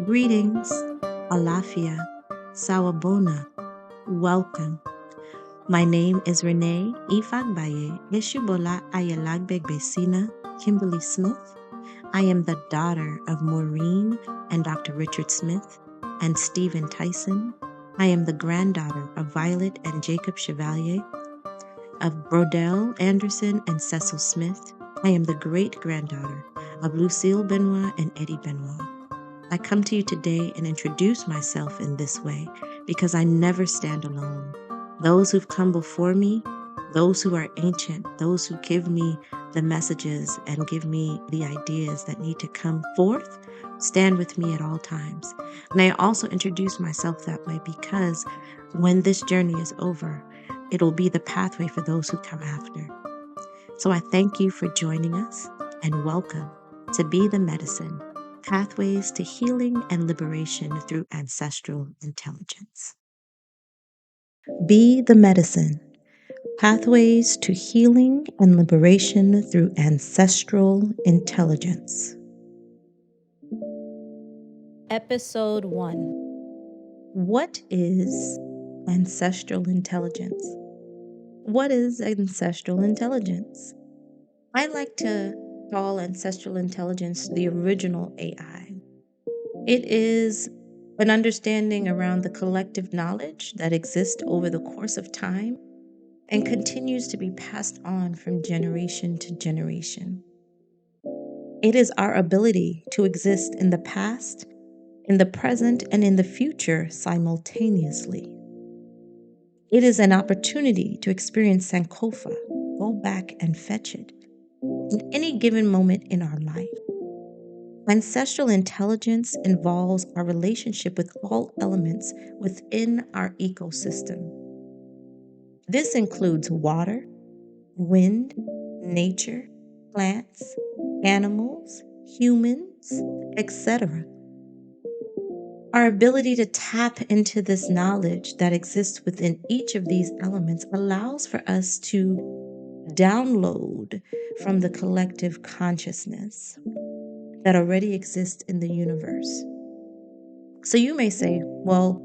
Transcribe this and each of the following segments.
Greetings, Alafia, Sawabona, welcome. My name is Renee Ifagbaye Eshubola Ayalagbeg Kimberly Smith. I am the daughter of Maureen and Dr. Richard Smith and Stephen Tyson. I am the granddaughter of Violet and Jacob Chevalier, of Brodell Anderson and Cecil Smith. I am the great-granddaughter of Lucille Benoit and Eddie Benoit. I come to you today and introduce myself in this way because I never stand alone. Those who've come before me, those who are ancient, those who give me the messages and give me the ideas that need to come forth, stand with me at all times. And I also introduce myself that way because when this journey is over, it'll be the pathway for those who come after. So I thank you for joining us and welcome to Be the Medicine, Pathways to Healing and Liberation through Ancestral Intelligence. Be the Medicine, Pathways to Healing and Liberation through Ancestral Intelligence. Episode 1. What is ancestral intelligence? What is ancestral intelligence? I like to call ancestral intelligence the original AI. It is an understanding around the collective knowledge that exists over the course of time and continues to be passed on from generation to generation. It is our ability to exist in the past, in the present, and in the future simultaneously. It is an opportunity to experience Sankofa, go back and fetch it, in any given moment in our life. Ancestral intelligence involves our relationship with all elements within our ecosystem. This includes water, wind, nature, plants, animals, humans, etc. Our ability to tap into this knowledge that exists within each of these elements allows for us to download from the collective consciousness that already exists in the universe. So you may say, well,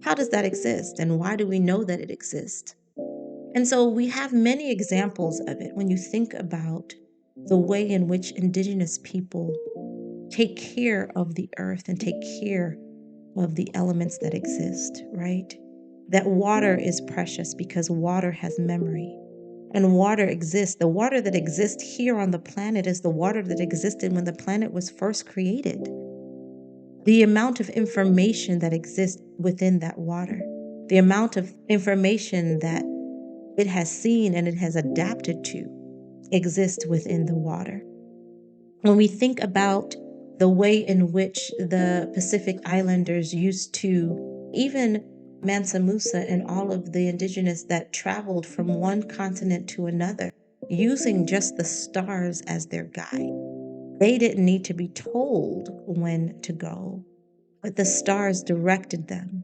how does that exist? And why do we know that it exists? And so we have many examples of it when you think about the way in which indigenous people take care of the earth and take care of the elements that exist, right? That water is precious because water has memory. And water exists. The water that exists here on the planet is the water that existed when the planet was first created. The amount of information that exists within that water, the amount of information that it has seen and it has adapted to exists within the water. When we think about the way in which the Pacific Islanders used to, even Mansa Musa and all of the indigenous that traveled from one continent to another, using just the stars as their guide. They didn't need to be told when to go, but the stars directed them.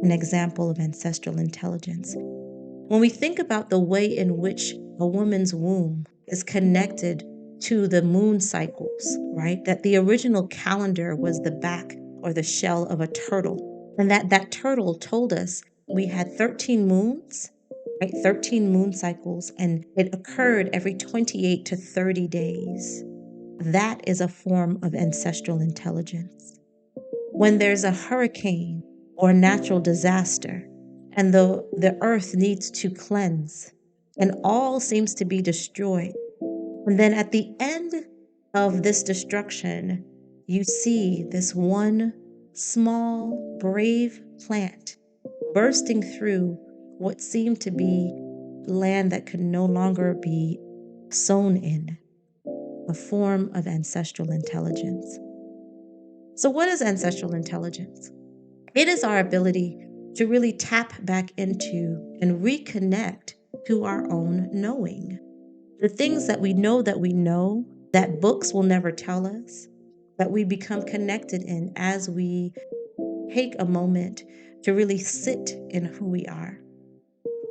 An example of ancestral intelligence. When we think about the way in which a woman's womb is connected to the moon cycles, right? That the original calendar was the back or the shell of a turtle. And that turtle told us we had 13 moons, right? 13 moon cycles, and it occurred every 28 to 30 days. That is a form of ancestral intelligence. When there's a hurricane or natural disaster, and the earth needs to cleanse, and all seems to be destroyed. And then at the end of this destruction, you see this one small, brave plant bursting through what seemed to be land that could no longer be sown in, a form of ancestral intelligence. So what is ancestral intelligence? It is our ability to really tap back into and reconnect to our own knowing. The things that we know that books will never tell us, that we become connected in as we take a moment to really sit in who we are.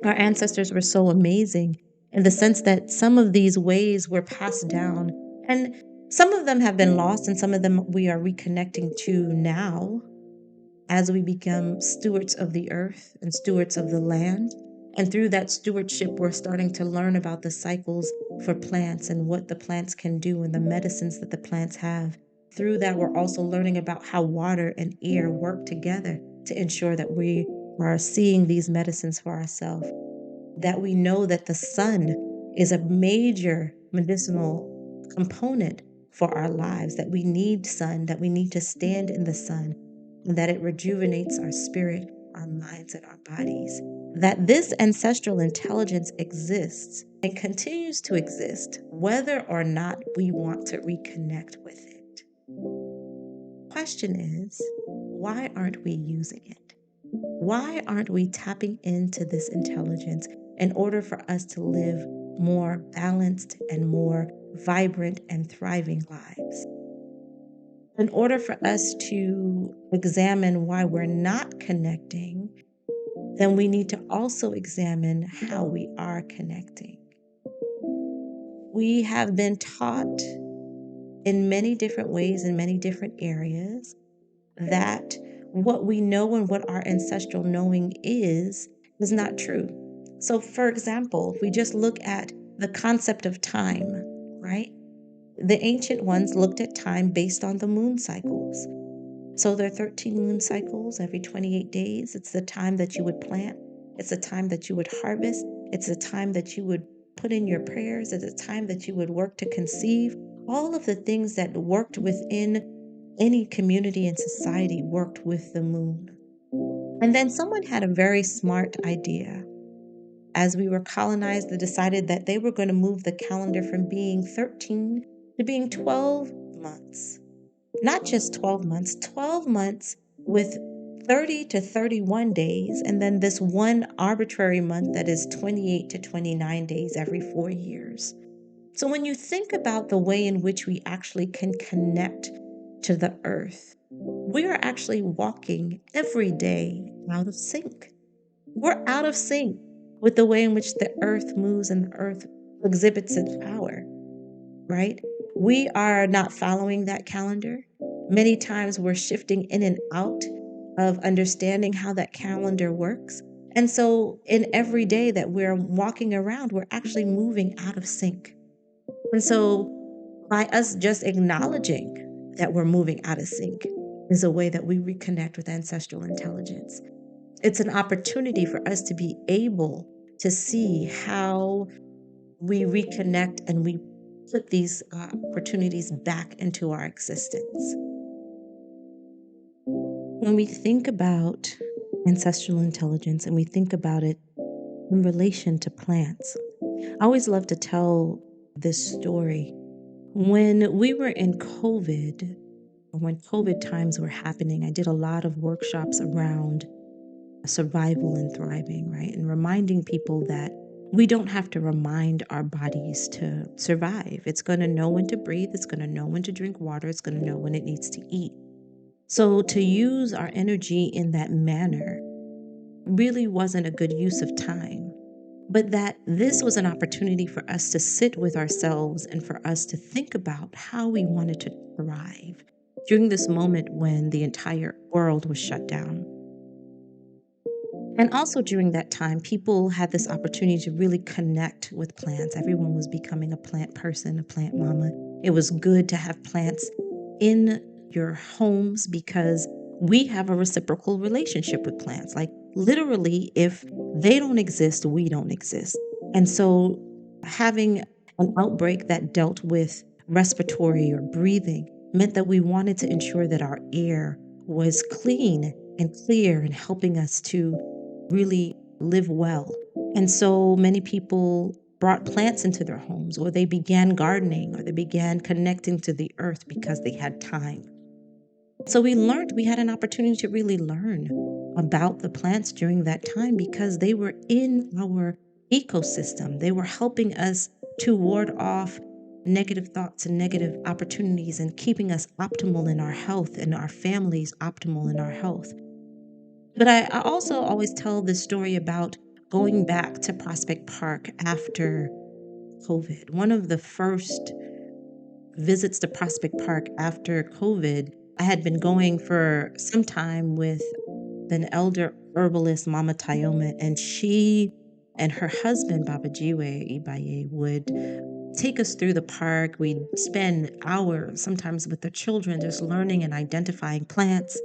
Our ancestors were so amazing in the sense that some of these ways were passed down, and Some of them have been lost, and some of them we are reconnecting to now as we become stewards of the earth and stewards of the land. And through that stewardship, we're starting to learn about the cycles for plants and what the plants can do and the medicines that the plants have. Through that, we're also learning about how water and air work together to ensure that we are seeing these medicines for ourselves, that we know that the sun is a major medicinal component for our lives, that we need sun, that we need to stand in the sun, and that it rejuvenates our spirit, our minds, and our bodies. That this ancestral intelligence exists and continues to exist, whether or not we want to reconnect with it. Question is, why aren't we using it? Why aren't we tapping into this intelligence in order for us to live more balanced and more vibrant and thriving lives? In order for us to examine why we're not connecting, then we need to also examine how we are connecting. We have been taught in many different ways, in many different areas, that what we know and what our ancestral knowing is not true. So, for example, if we just look at the concept of time, right? The ancient ones looked at time based on the moon cycles. So there are 13 moon cycles every 28 days. It's the time that you would plant. It's the time that you would harvest. It's the time that you would put in your prayers. It's the time that you would work to conceive. All of the things that worked within any community and society worked with the moon. And then someone had a very smart idea. As we were colonized, they decided that they were going to move the calendar from being 13 to being 12 months. Not just 12 months with 30 to 31 days, and then this one arbitrary month that is 28 to 29 days every 4 years. So when you think about the way in which we actually can connect to the earth, we are actually walking every day out of sync. We're out of sync with the way in which the earth moves and the earth exhibits its power, right? We are not following that calendar. Many times we're shifting in and out of understanding how that calendar works. And so in every day that we're walking around, we're actually moving out of sync. And so by us just acknowledging that we're moving out of sync is a way that we reconnect with ancestral intelligence. It's an opportunity for us to be able to see how we reconnect and we put these opportunities back into our existence. When we think about ancestral intelligence and we think about it in relation to plants, I always love to tell this story. When we were in COVID, or when COVID times were happening, I did a lot of workshops around survival and thriving, right? And reminding people that we don't have to remind our bodies to survive. It's going to know when to breathe. It's going to know when to drink water. It's going to know when it needs to eat. So to use our energy in that manner really wasn't a good use of time. But that this was an opportunity for us to sit with ourselves and for us to think about how we wanted to thrive during this moment when the entire world was shut down. And also during that time, people had this opportunity to really connect with plants. Everyone was becoming a plant person, a plant mama. It was good to have plants in your homes because we have a reciprocal relationship with plants. Like literally, if they don't exist, we don't exist. And so having an outbreak that dealt with respiratory or breathing meant that we wanted to ensure that our air was clean and clear and helping us to really live well. And so many people brought plants into their homes, or they began gardening, or they began connecting to the earth because they had time. So we had an opportunity to really learn about the plants during that time because they were in our ecosystem. They were helping us to ward off negative thoughts and negative opportunities and keeping us optimal in our health and our families optimal in our health. But I also always tell this story about going back to Prospect Park after COVID. One of the first visits to Prospect Park after COVID. I had been going for some time with an elder herbalist, Mama Tayoma, and she and her husband, Baba Jiwe Ibaye, would take us through the park. We'd spend hours, sometimes with the children, just learning and identifying plants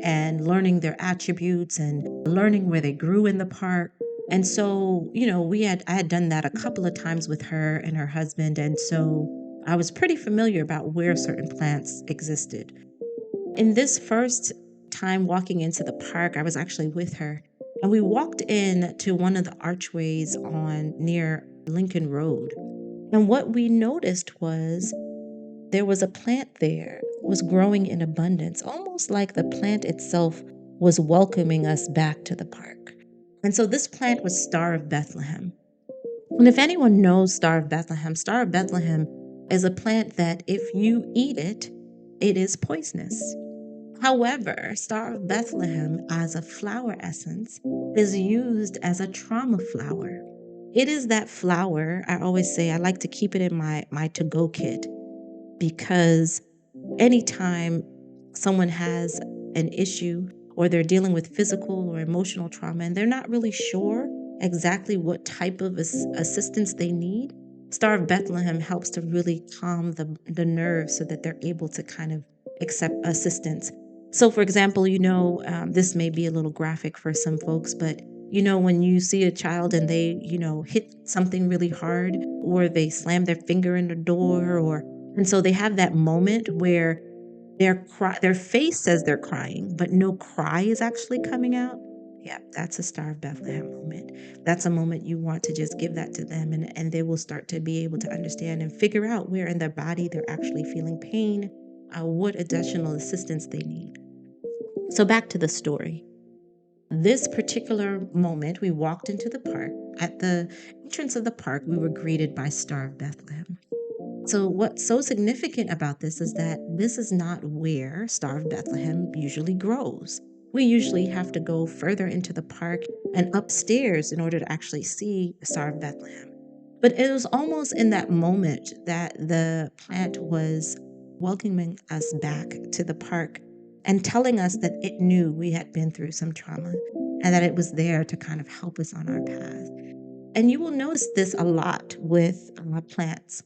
and learning their attributes and learning where they grew in the park. And so, I had done that a couple of times with her and her husband. And so I was pretty familiar about where certain plants existed. In this first time walking into the park, I was actually with her, and we walked in to one of the archways on near Lincoln Road. And what we noticed was there was a plant there, was growing in abundance, almost like the plant itself was welcoming us back to the park. And so this plant was Star of Bethlehem. And if anyone knows Star of Bethlehem is a plant that if you eat it, it is poisonous. However, Star of Bethlehem as a flower essence is used as a trauma flower. It is that flower, I always say I like to keep it in my to-go kit, because anytime someone has an issue or they're dealing with physical or emotional trauma and they're not really sure exactly what type of assistance they need, Star of Bethlehem helps to really calm the nerves so that they're able to kind of accept assistance. So, for example, this may be a little graphic for some folks, but when you see a child and they, hit something really hard, or they slam their finger in the door, and so they have that moment where their face says they're crying, but no cry is actually coming out. Yeah, that's a Star of Bethlehem moment. That's a moment you want to just give that to them, and they will start to be able to understand and figure out where in their body they're actually feeling pain, what additional assistance they need. So back to the story. This particular moment, we walked into the park. At the entrance of the park, we were greeted by Star of Bethlehem. So, what's so significant about this is that this is not where Star of Bethlehem usually grows. We usually have to go further into the park and upstairs in order to actually see Star of Bethlehem. But it was almost in that moment that the plant was welcoming us back to the park and telling us that it knew we had been through some trauma and that it was there to kind of help us on our path. And you will notice this a lot with plants.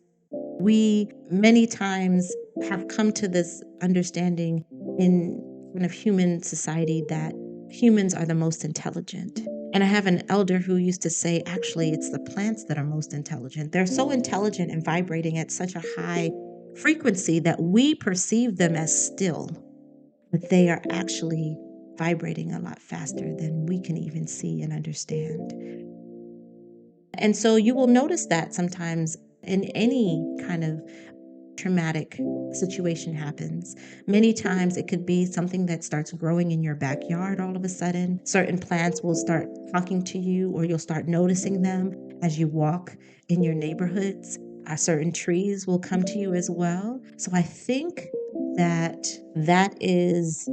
We many times have come to this understanding in kind of human society that humans are the most intelligent. And I have an elder who used to say, actually, it's the plants that are most intelligent. They're so intelligent and vibrating at such a high frequency that we perceive them as still, but they are actually vibrating a lot faster than we can even see and understand. And so you will notice that sometimes in any kind of traumatic situation happens. Many times it could be something that starts growing in your backyard all of a sudden. Certain plants will start talking to you, or you'll start noticing them as you walk in your neighborhoods. Certain trees will come to you as well. So I think that is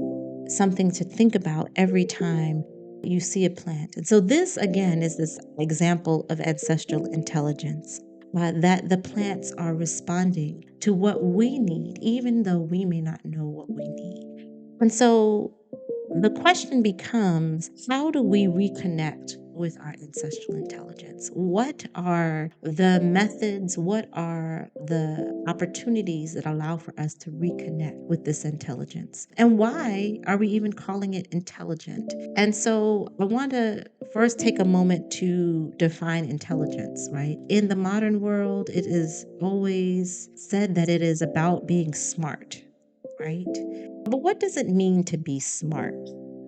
something to think about every time you see a plant. And so this, again, is this example of ancestral intelligence, that the plants are responding to what we need, even though we may not know what we need. And so the question becomes, how do we reconnect with our ancestral intelligence? What are the methods? What are the opportunities that allow for us to reconnect with this intelligence? And why are we even calling it intelligent? And so I want to first take a moment to define intelligence, right? In the modern world, it is always said that it is about being smart, right? But what does it mean to be smart,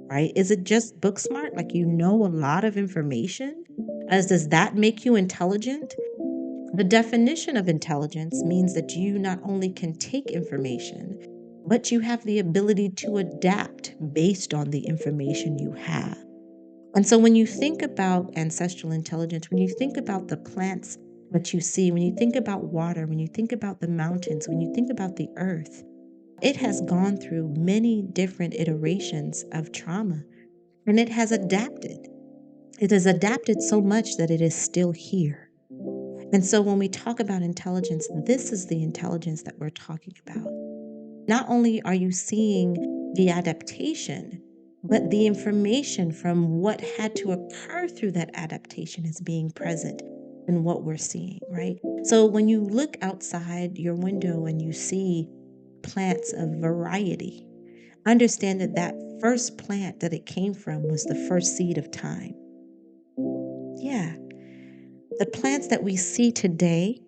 right? Is it just book smart? Like you know a lot of information? Does that make you intelligent? The definition of intelligence means that you not only can take information, but you have the ability to adapt based on the information you have. And so when you think about ancestral intelligence, when you think about the plants that you see, when you think about water, when you think about the mountains, when you think about the earth, it has gone through many different iterations of trauma, and it has adapted. It has adapted so much that it is still here. And so when we talk about intelligence, this is the intelligence that we're talking about. Not only are you seeing the adaptation, but the information from what had to occur through that adaptation is being present in what we're seeing, right? So when you look outside your window and you see plants of variety, understand that that first plant that it came from was the first seed of time. Yeah, the plants that we see today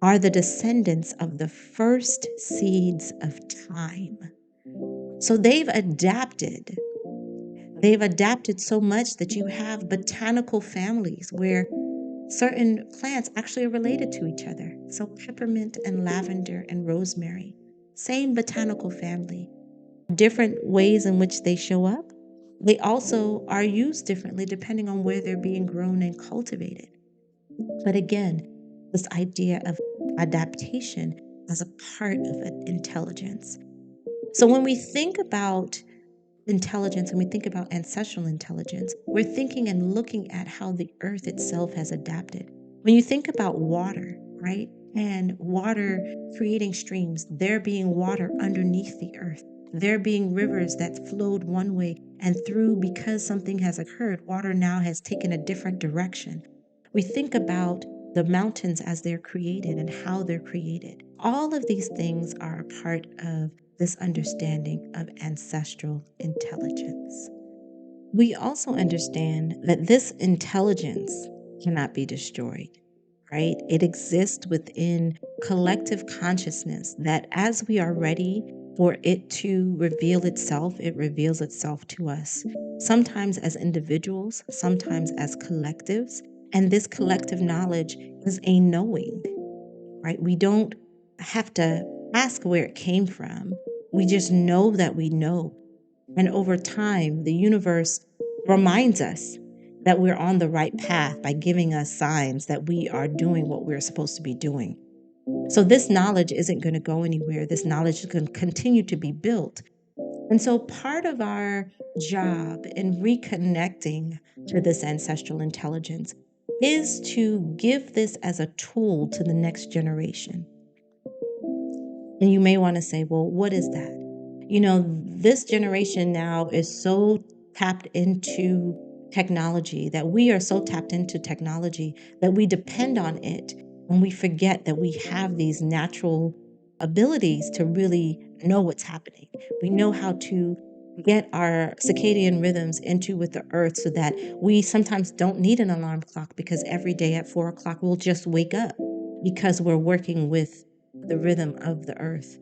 are the descendants of the first seeds of time. So they've adapted. They've adapted so much that you have botanical families where certain plants actually are related to each other. So peppermint and lavender and rosemary, same botanical family. Different ways in which they show up. They also are used differently depending on where they're being grown and cultivated. But again, this idea of adaptation as a part of intelligence. So when we think about intelligence and we think about ancestral intelligence, we're thinking and looking at how the earth itself has adapted. When you think about water, right? And water creating streams, there being water underneath the earth, there being rivers that flowed one way and through because something has occurred, water now has taken a different direction. We think about the mountains as they're created and how they're created. All of these things are a part of this understanding of ancestral intelligence. We also understand that this intelligence cannot be destroyed, right? It exists within collective consciousness that as we are ready for it to reveal itself, it reveals itself to us, sometimes as individuals, sometimes as collectives. And this collective knowledge is a knowing, right? We don't have to ask where it came from. We just know that we know. And over time, the universe reminds us that we're on the right path by giving us signs that we are doing what we're supposed to be doing. So this knowledge isn't going to go anywhere. This knowledge is going to continue to be built. And so part of our job in reconnecting to this ancestral intelligence is to give this as a tool to the next generation. And you may want to say, well, what is that? This generation now is so tapped into technology that we are so tapped into technology that we depend on it and we forget that we have these natural abilities to really know what's happening. We know how to get our circadian rhythms into with the earth so that we sometimes don't need an alarm clock because every day at 4 o'clock we'll just wake up because we're working with the rhythm of the earth.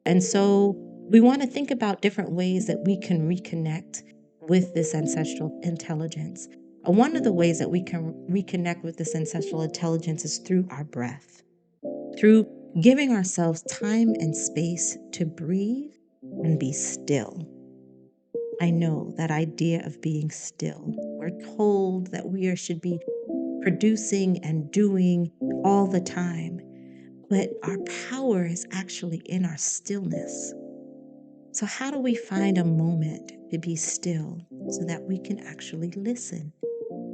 And so we want to think about different ways that we can reconnect with this ancestral intelligence. One of the ways that we can reconnect with this ancestral intelligence is through our breath, through giving ourselves time and space to breathe and be still. I know that idea of being still. We're told that we should be producing and doing all the time, but our power is actually in our stillness. So how do we find a moment to be still so that we can actually listen?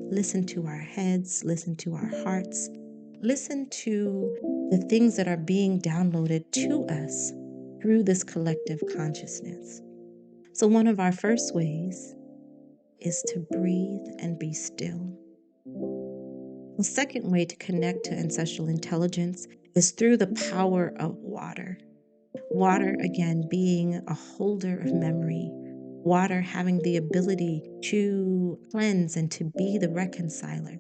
Listen to our heads, listen to our hearts, listen to the things that are being downloaded to us through this collective consciousness. So one of our first ways is to breathe and be still. The second way to connect to ancestral intelligence is through the power of water. Water, again, being a holder of memory. Water having the ability to cleanse and to be the reconciler,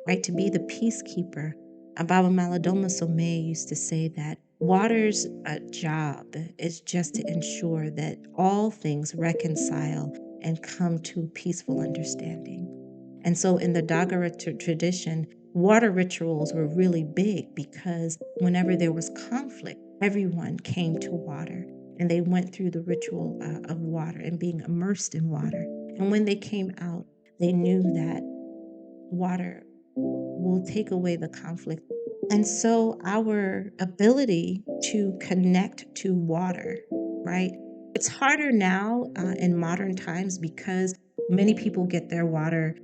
right? To be the peacekeeper. Baba Malidoma Somé used to say that water's job is just to ensure that all things reconcile and come to peaceful understanding. And so in the Dagara tradition, water rituals were really big because whenever there was conflict, everyone came to water and they went through the ritual of water and being immersed in water. And when they came out, they knew that water will take away the conflict. And so our ability to connect to water, right? It's harder now in modern times because many people get their water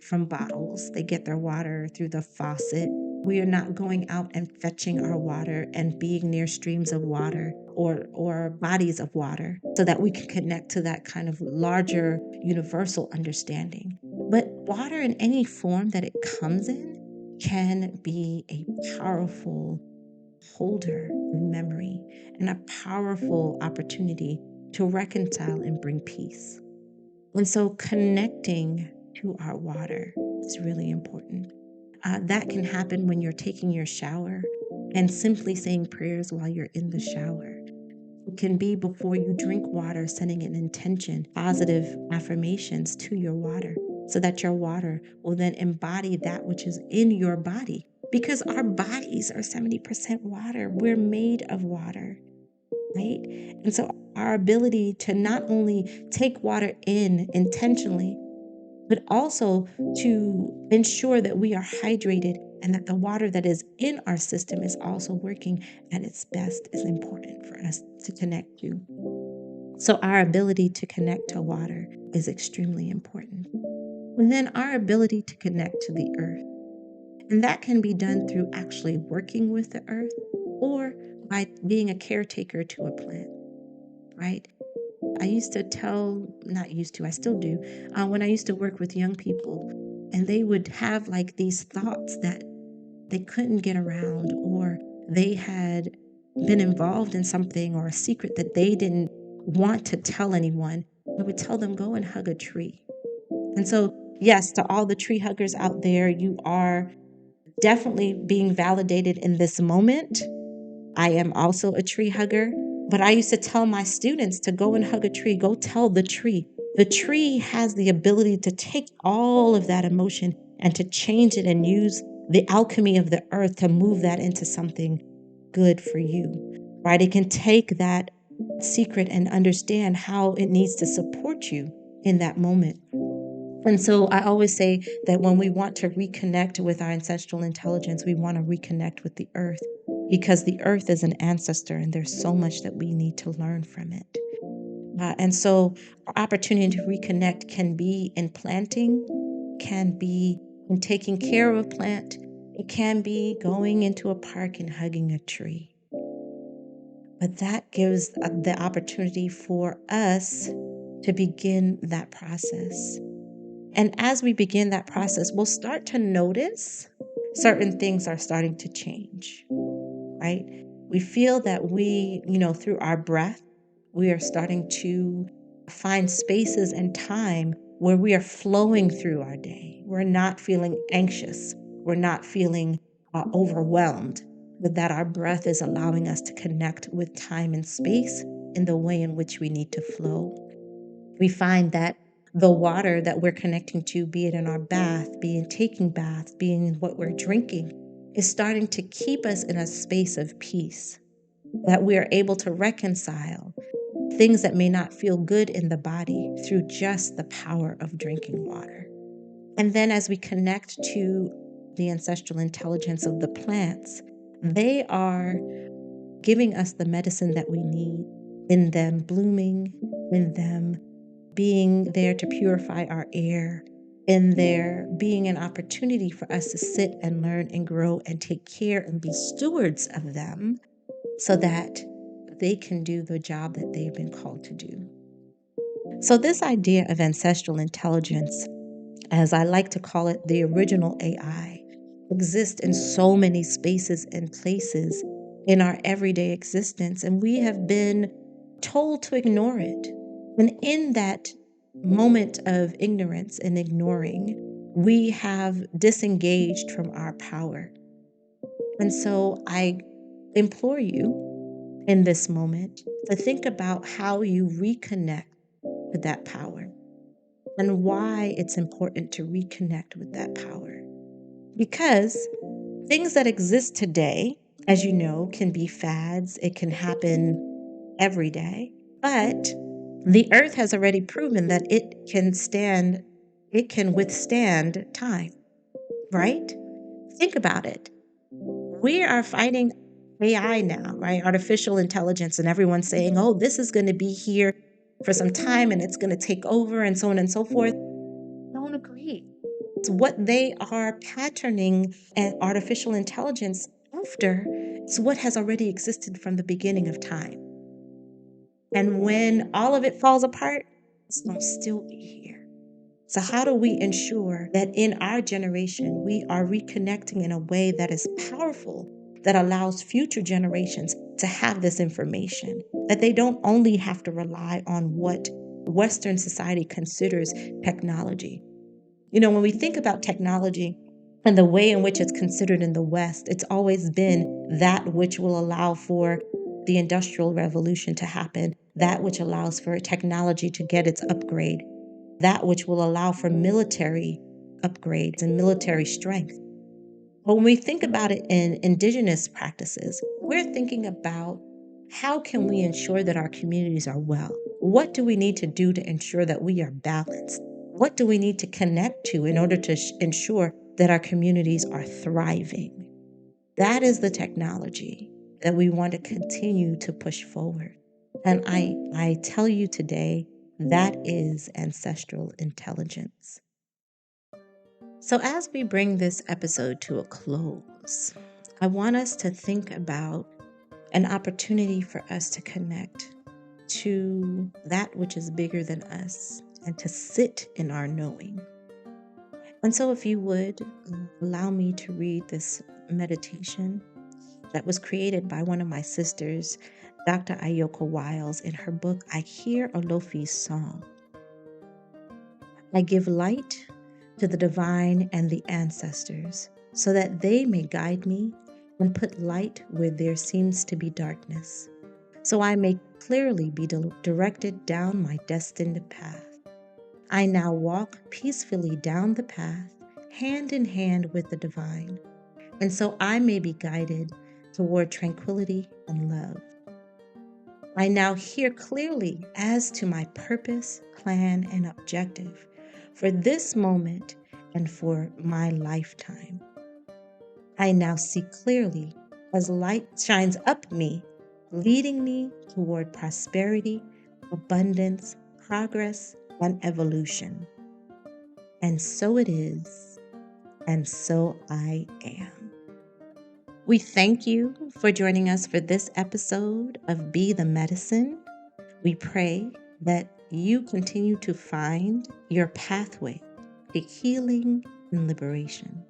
from bottles. They get their water through the faucet. We are not going out and fetching our water and being near streams of water or bodies of water so that we can connect to that kind of larger universal understanding. But water in any form that it comes in can be a powerful holder of memory and a powerful opportunity to reconcile and bring peace. And so connecting to our water is really important. That can happen when you're taking your shower and simply saying prayers while you're in the shower. It can be before you drink water, sending an intention, positive affirmations to your water, so that your water will then embody that which is in your body. Because our bodies are 70% water. We're made of water, right? And so our ability to not only take water in intentionally, but also to ensure that we are hydrated and that the water that is in our system is also working at its best is important for us to connect to. So our ability to connect to water is extremely important. And then our ability to connect to the earth. And that can be done through actually working with the earth or by being a caretaker to a plant, right? I used to not used to, I still do, when I used to work with young people, and they would have like these thoughts that they couldn't get around, or they had been involved in something or a secret that they didn't want to tell anyone. I would tell them, go and hug a tree. And so, yes, to all the tree huggers out there, you are definitely being validated in this moment. I am also a tree hugger, but I used to tell my students to go and hug a tree, go tell the tree. The tree has the ability to take all of that emotion and to change it and use the alchemy of the earth to move that into something good for you, right? It can take that secret and understand how it needs to support you in that moment. And so I always say that when we want to reconnect with our ancestral intelligence, we want to reconnect with the earth because the earth is an ancestor and there's so much that we need to learn from it. And so our opportunity to reconnect can be in planting, can be in taking care of a plant, it can be going into a park and hugging a tree. But that gives the opportunity for us to begin that process. And as we begin that process, we'll start to notice certain things are starting to change, right? We feel that through our breath, we are starting to find spaces and time where we are flowing through our day. We're not feeling anxious. We're not feeling overwhelmed, but that our breath is allowing us to connect with time and space in the way in which we need to flow. We find that the water that we're connecting to, be it in our bath, be it taking baths, being in what we're drinking, is starting to keep us in a space of peace, that we are able to reconcile things that may not feel good in the body through just the power of drinking water. And then as we connect to the ancestral intelligence of the plants, they are giving us the medicine that we need in them blooming, in them being there to purify our air, in there being an opportunity for us to sit and learn and grow and take care and be stewards of them so that they can do the job that they've been called to do. So this idea of ancestral intelligence, as I like to call it, the original AI, exists in so many spaces and places in our everyday existence, and we have been told to ignore it. And in that moment of ignorance and ignoring, we have disengaged from our power. And so I implore you in this moment to think about how you reconnect with that power and why it's important to reconnect with that power. Because things that exist today, as you know, can be fads. It can happen every day. But the earth has already proven that it can withstand time, right? Think about it. We are fighting AI now, right? Artificial intelligence, and everyone's saying, oh, this is going to be here for some time and it's going to take over and so on and so forth. I don't agree. What they are patterning and artificial intelligence after is what has already existed from the beginning of time. And when all of it falls apart, it's going to still be here. So, how do we ensure that in our generation, we are reconnecting in a way that is powerful, that allows future generations to have this information, that they don't only have to rely on what Western society considers technology? When we think about technology and the way in which it's considered in the West, it's always been that which will allow for the Industrial Revolution to happen, that which allows for technology to get its upgrade, that which will allow for military upgrades and military strength. But when we think about it in indigenous practices, we're thinking about how can we ensure that our communities are well? What do we need to do to ensure that we are balanced? What do we need to connect to in order to ensure that our communities are thriving? That is the technology that we want to continue to push forward. And I tell you today, that is ancestral intelligence. So, as we bring this episode to a close, I want us to think about an opportunity for us to connect to that which is bigger than us and to sit in our knowing. And so, if you would allow me to read this meditation that was created by one of my sisters, Dr. Ayoko Wiles, in her book, I Hear Olofi's Song. I give light to the divine and the ancestors so that they may guide me and put light where there seems to be darkness, so I may clearly be directed down my destined path. I now walk peacefully down the path, hand in hand with the divine, and so I may be guided toward tranquility and love. I now hear clearly as to my purpose, plan, and objective for this moment and for my lifetime. I now see clearly as light shines up me, leading me toward prosperity, abundance, progress, and evolution. And so it is, and so I am. We thank you for joining us for this episode of Be the Medicine. We pray that you continue to find your pathway to healing and liberation.